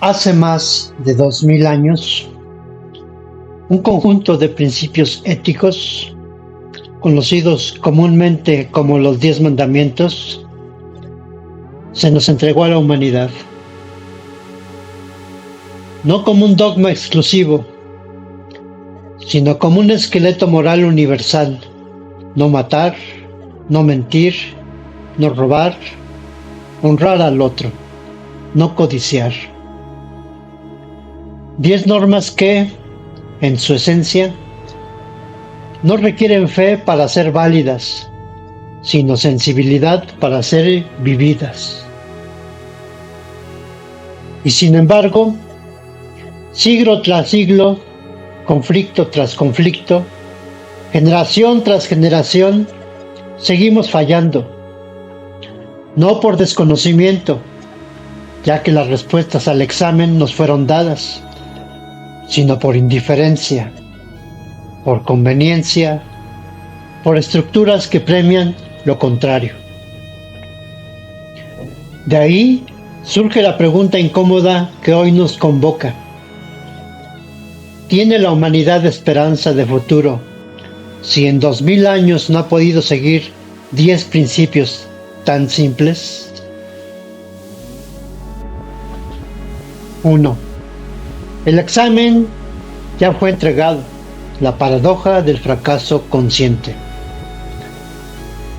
Hace más de 2000 años, un conjunto de principios éticos, conocidos comúnmente como los 10 mandamientos, se nos entregó a la humanidad. No como un dogma exclusivo, sino como un esqueleto moral universal: no matar, no mentir, no robar, honrar al otro, no codiciar. 10 normas que, en su esencia, no requieren fe para ser válidas, sino sensibilidad para ser vividas. Y sin embargo, siglo tras siglo, conflicto tras conflicto, generación tras generación, seguimos fallando. No por desconocimiento, ya que las respuestas al examen nos fueron dadas, sino por indiferencia, por conveniencia, por estructuras que premian lo contrario. De ahí surge la pregunta incómoda que hoy nos convoca. ¿Tiene la humanidad esperanza de futuro si en 2000 años no ha podido seguir 10 principios tan simples? 1. El examen ya fue entregado. La paradoja del fracaso consciente.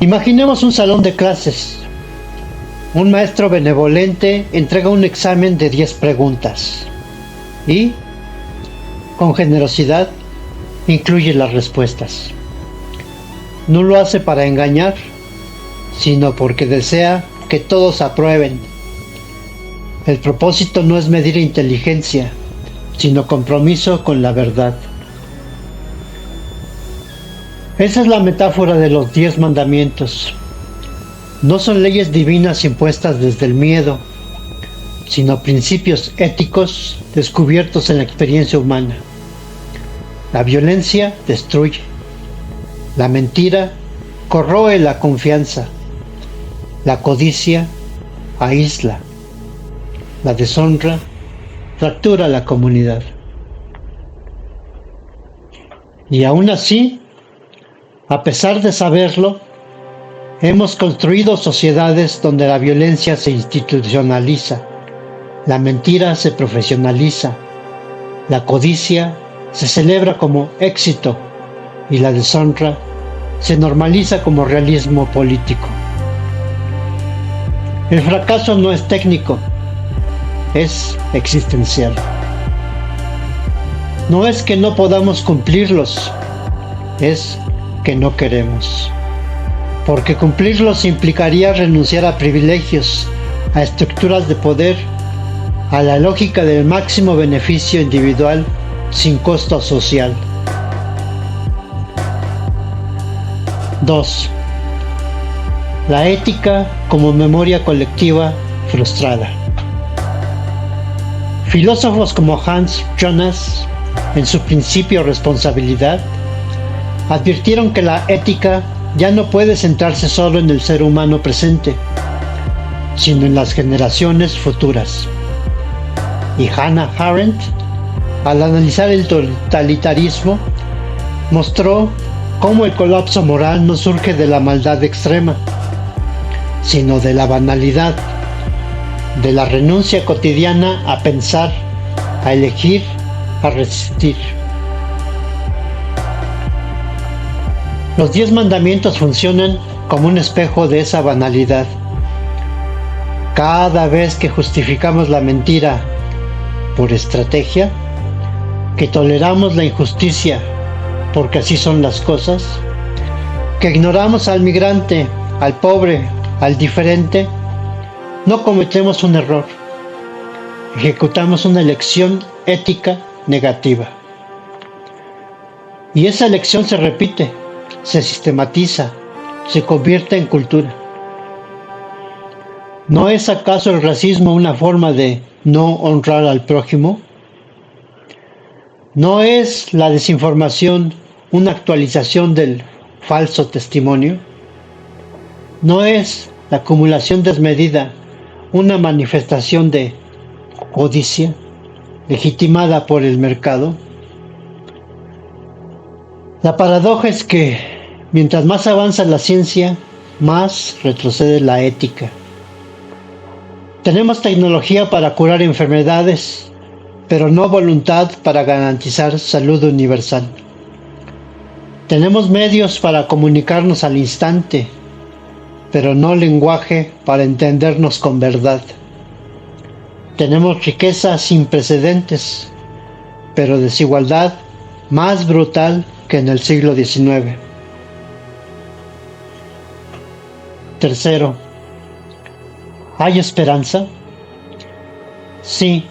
Imaginemos un salón de clases. Un maestro benevolente entrega un examen de 10 preguntas y, con generosidad, incluye las respuestas. No lo hace para engañar, sino porque desea que todos aprueben. El propósito no es medir inteligencia, sino compromiso con la verdad. Esa es la metáfora de los 10 mandamientos. No son leyes divinas impuestas desde el miedo, sino principios éticos descubiertos en la experiencia humana. La violencia destruye. La mentira corroe la confianza. La codicia aísla. La deshonra fractura la comunidad. Y aún así, a pesar de saberlo, hemos construido sociedades donde la violencia se institucionaliza, la mentira se profesionaliza, la codicia se celebra como éxito y la deshonra se normaliza como realismo político. El fracaso no es técnico, es existencial. No es que no podamos cumplirlos, es que no queremos. Porque cumplirlos implicaría renunciar a privilegios, a estructuras de poder, a la lógica del máximo beneficio individual sin costo social. 2. La ética como memoria colectiva frustrada. Filósofos como Hans Jonas, en su principio responsabilidad, advirtieron que la ética ya no puede centrarse solo en el ser humano presente, sino en las generaciones futuras. Y Hannah Arendt, al analizar el totalitarismo, mostró cómo el colapso moral no surge de la maldad extrema, sino de la banalidad, de la renuncia cotidiana a pensar, a elegir, a resistir. Los 10 mandamientos funcionan como un espejo de esa banalidad. Cada vez que justificamos la mentira por estrategia, que toleramos la injusticia porque así son las cosas, que ignoramos al migrante, al pobre, al diferente, no cometemos un error, ejecutamos una elección ética negativa. Y esa elección se repite, se sistematiza, se convierte en cultura. ¿No es acaso el racismo una forma de no honrar al prójimo? ¿No es la desinformación una actualización del falso testimonio? ¿No es la acumulación desmedida una manifestación de codicia, legitimada por el mercado. La paradoja es que mientras más avanza la ciencia, más retrocede la ética. Tenemos tecnología para curar enfermedades, pero no voluntad para garantizar salud universal. Tenemos medios para comunicarnos al instante, pero no lenguaje para entendernos con verdad. Tenemos riqueza sin precedentes, pero desigualdad más brutal que en el siglo XIX. Tercero, ¿hay esperanza? Sí,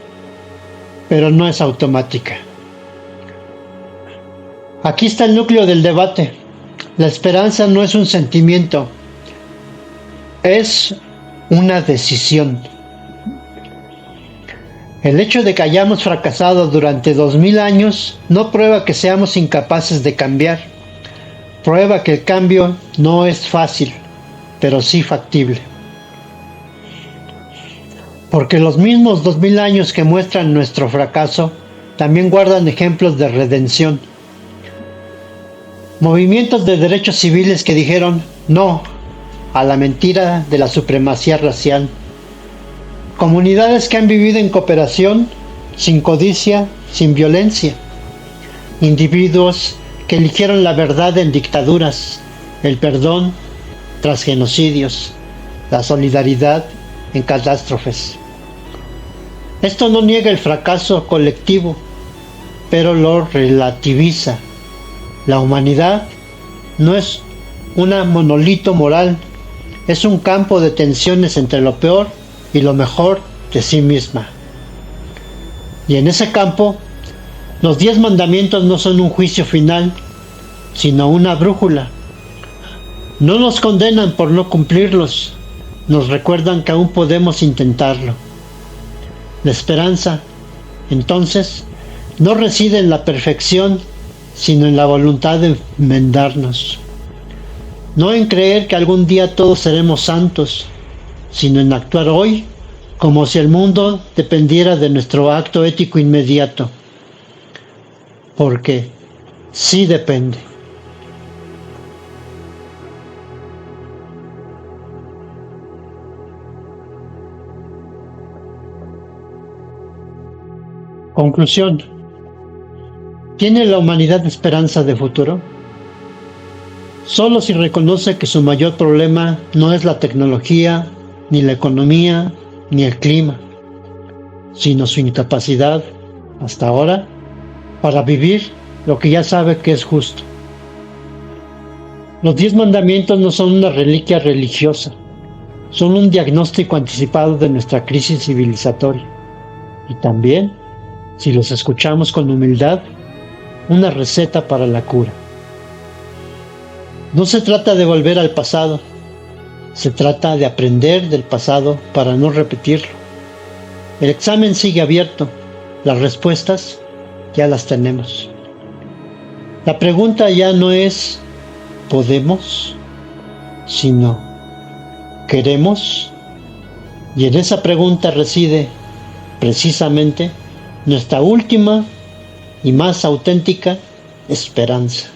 pero no es automática. Aquí está el núcleo del debate. La esperanza no es un sentimiento, es una decisión. El hecho de que hayamos fracasado durante 2000 años no prueba que seamos incapaces de cambiar. Prueba que el cambio no es fácil, pero sí factible. Porque los mismos 2000 años que muestran nuestro fracaso también guardan ejemplos de redención. Movimientos de derechos civiles que dijeron no a la mentira de la supremacía racial. Comunidades que han vivido en cooperación, sin codicia, sin violencia. Individuos que eligieron la verdad en dictaduras, el perdón tras genocidios, la solidaridad en catástrofes. Esto no niega el fracaso colectivo, pero lo relativiza. La humanidad no es un monolito moral, es un campo de tensiones entre lo peor y lo mejor de sí misma. Y en ese campo, los 10 mandamientos no son un juicio final, sino una brújula. No nos condenan por no cumplirlos, nos recuerdan que aún podemos intentarlo. La esperanza, entonces, no reside en la perfección, sino en la voluntad de enmendarnos. No en creer que algún día todos seremos santos, sino en actuar hoy como si el mundo dependiera de nuestro acto ético inmediato. Porque sí depende. Conclusión. ¿Tiene la humanidad esperanza de futuro? Solo si reconoce que su mayor problema no es la tecnología, ni la economía, ni el clima, sino su incapacidad, hasta ahora, para vivir lo que ya sabe que es justo. Los 10 mandamientos no son una reliquia religiosa, son un diagnóstico anticipado de nuestra crisis civilizatoria. Y también, si los escuchamos con humildad, una receta para la cura. No se trata de volver al pasado, se trata de aprender del pasado para no repetirlo. El examen sigue abierto, las respuestas ya las tenemos. La pregunta ya no es ¿podemos?, sino ¿queremos? Y en esa pregunta reside precisamente nuestra última y más auténtica esperanza.